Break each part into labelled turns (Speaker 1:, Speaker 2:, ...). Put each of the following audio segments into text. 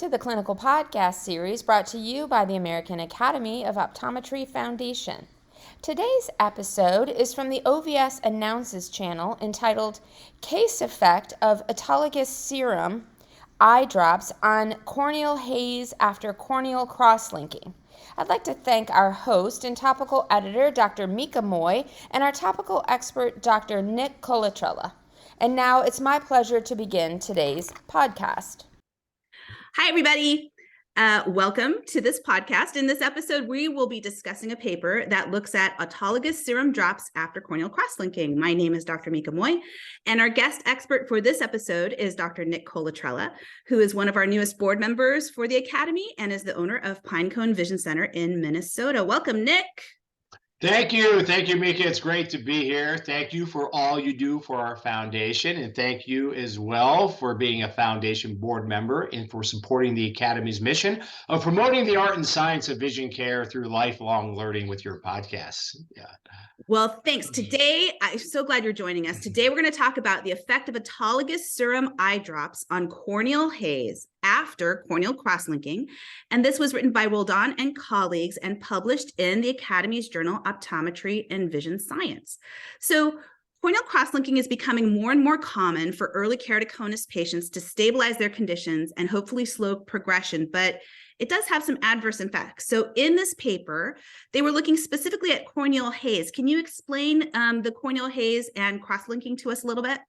Speaker 1: to the Clinical Podcast series brought to you by the American Academy of Optometry Foundation. Today's episode is from the OVS Announces channel entitled Case Effect of Autologous Serum Eye Drops on Corneal Haze After Corneal Cross-Linking. I'd like to thank our host and topical editor, Dr. Mika, and our topical expert, Dr. Nick Colatrella. And now it's my pleasure to begin today's podcast.
Speaker 2: Hi, everybody. Welcome to this podcast. In this episode, we will be discussing a paper that looks at autologous serum drops after corneal cross-linking. My name is Dr. Mika, and our guest expert for this episode is Dr. Nick Colatrella, who is one of our newest board members for the Academy and is the owner of Pinecone Vision Center in Minnesota. Welcome, Nick.
Speaker 3: Thank you, Mika. It's great to be here. Thank you for all you do for our foundation, and thank you as well for being a foundation board member and for supporting the Academy's mission of promoting the art and science of vision care through lifelong learning with your podcasts. Yeah.
Speaker 2: Well, thanks. Today, I'm so glad you're joining us. Today, we're going to talk about the effect of autologous serum eye drops on corneal haze after corneal cross-linking. And this was written by Roldan and colleagues and published in the Academy's journal, Optometry and Vision Science. So corneal cross-linking is becoming more and more common for early keratoconus patients to stabilize their conditions and hopefully slow progression, but it does have some adverse effects. So in this paper, they were looking specifically at corneal haze. Can you explain the corneal haze and cross-linking to us a little bit?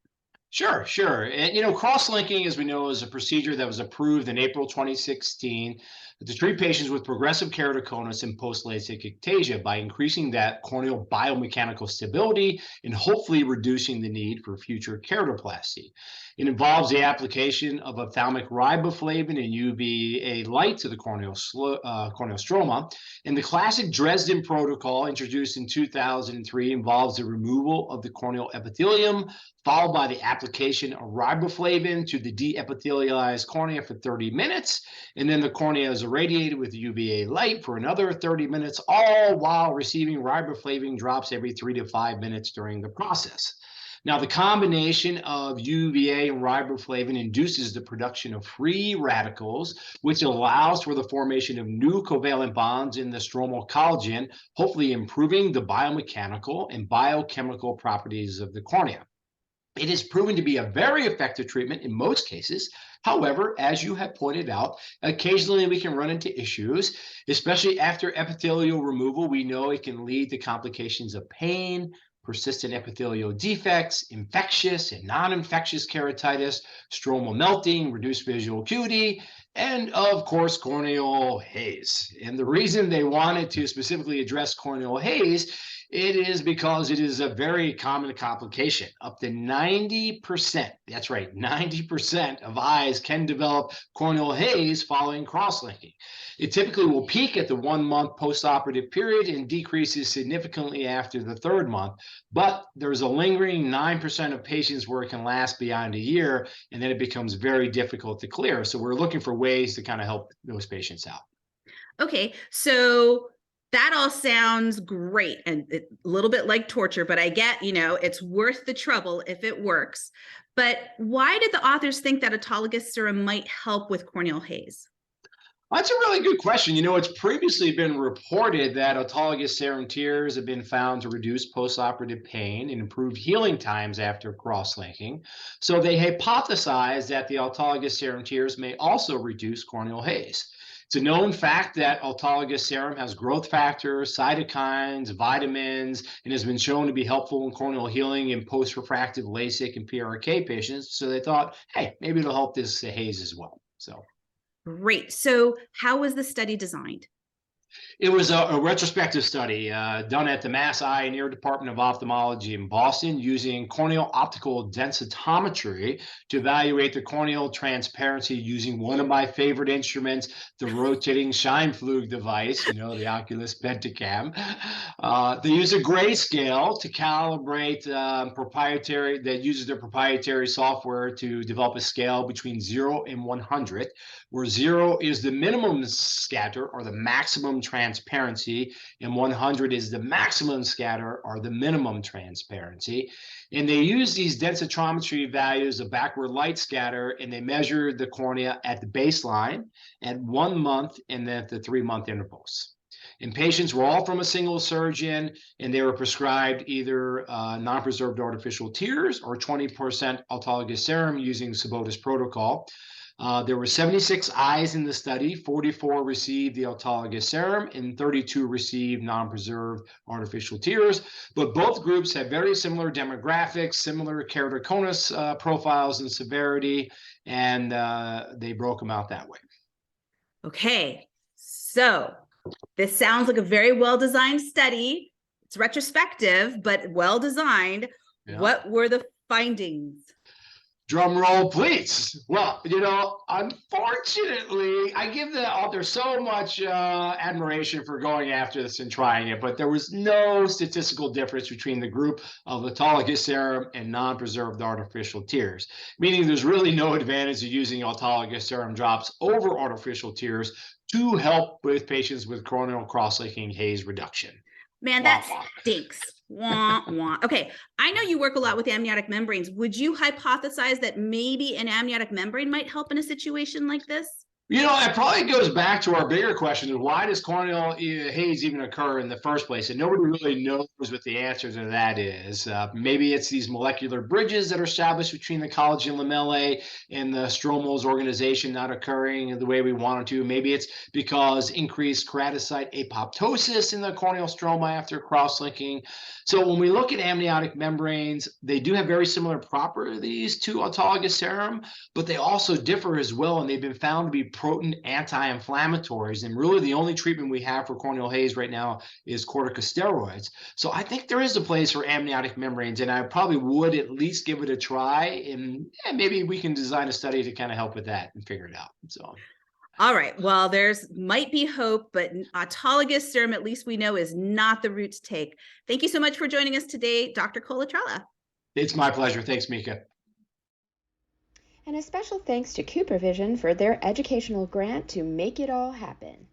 Speaker 3: Sure. And, cross-linking, as we know, is a procedure that was approved in April 2016 to treat patients with progressive keratoconus and post-LASIK ectasia by increasing that corneal biomechanical stability and hopefully reducing the need for future keratoplasty. It involves the application of ophthalmic riboflavin and UVA light to the corneal stroma. And the classic Dresden protocol, introduced in 2003, involves the removal of the corneal epithelium, followed by the application of riboflavin to the de-epithelialized cornea for 30 minutes. And then the cornea is irradiated with UVA light for another 30 minutes, all while receiving riboflavin drops every 3 to 5 minutes during the process. Now, the combination of UVA and riboflavin induces the production of free radicals, which allows for the formation of new covalent bonds in the stromal collagen, hopefully improving the biomechanical and biochemical properties of the cornea. It is proven to be a very effective treatment in most cases. However, as you have pointed out, occasionally we can run into issues, especially after epithelial removal. We know it can lead to complications of pain, persistent epithelial defects, infectious and non-infectious keratitis, stromal melting, reduced visual acuity, and of course, corneal haze. And the reason they wanted to specifically address corneal haze, it is because it is a very common complication. Up to 90%, that's right, 90% of eyes can develop corneal haze following cross-linking. It typically will peak at the 1 month postoperative period and decreases significantly after the 3rd month. But there's a lingering 9% of patients where it can last beyond a year, and then it becomes very difficult to clear. So we're looking for ways to kind of help those patients out.
Speaker 2: Okay, so that all sounds great and a little bit like torture, but I get, it's worth the trouble if it works. But why did the authors think that autologous serum might help with corneal haze?
Speaker 3: That's a really good question. It's previously been reported that autologous serum tears have been found to reduce postoperative pain and improve healing times after cross-linking. So they hypothesized that the autologous serum tears may also reduce corneal haze. It's a known fact that autologous serum has growth factors, cytokines, vitamins, and has been shown to be helpful in corneal healing in post-refractive LASIK and PRK patients. So they thought, hey, maybe it'll help this haze as well. So.
Speaker 2: Great. So how was the study designed?
Speaker 3: It was a retrospective study done at the Mass Eye and Ear Department of Ophthalmology in Boston using corneal optical densitometry to evaluate the corneal transparency using one of my favorite instruments, the rotating Scheimpflug device, the Oculus Pentacam. They use a grayscale to calibrate that uses their proprietary software to develop a scale between 0 and 100, where 0 is the minimum scatter or the maximum transparency, and 100 is the maximum scatter or the minimum transparency. And they use these densitometry values of backward light scatter, and they measure the cornea at the baseline, at 1 month, and then at the 3-month intervals. And patients were all from a single surgeon, and they were prescribed either non-preserved artificial tears or 20% autologous serum using Sabota's protocol. There were 76 eyes in the study. 44 received the autologous serum, and 32 received non-preserved artificial tears. But both groups had very similar demographics, similar keratoconus profiles and severity, and they broke them out that way.
Speaker 2: Okay, so this sounds like a very well-designed study. It's retrospective, but well-designed.
Speaker 3: Yeah.
Speaker 2: What were the findings?
Speaker 3: Drum roll, please. Well, unfortunately, I give the author so much admiration for going after this and trying it, but there was no statistical difference between the group of autologous serum and non-preserved artificial tears, meaning there's really no advantage of using autologous serum drops over artificial tears to help with patients with corneal cross-linking Haze reduction.
Speaker 2: Man, that stinks. Wah, wah. Okay, I know you work a lot with amniotic membranes. Would you hypothesize that maybe an amniotic membrane might help in a situation like this?
Speaker 3: It probably goes back to our bigger question of why does corneal haze even occur in the first place? And nobody really knows what the answer to that is. Maybe it's these molecular bridges that are established between the collagen lamellae and the stromal's organization not occurring the way we want it to. Maybe it's because increased keratocyte apoptosis in the corneal stroma after cross-linking. So when we look at amniotic membranes, they do have very similar properties to autologous serum, but they also differ as well, and they've been found to be potent anti-inflammatories. And really the only treatment we have for corneal haze right now is corticosteroids. So I think there is a place for amniotic membranes, and I probably would at least give it a try, and maybe we can design a study to kind of help with that and figure it out. So.
Speaker 2: All right. Well, there's might be hope, but autologous serum, at least we know, is not the route to take. Thank you so much for joining us today, Dr. Colatrella.
Speaker 3: It's my pleasure. Thanks, Mika.
Speaker 1: And a special thanks to Cooper Vision for their educational grant to make it all happen.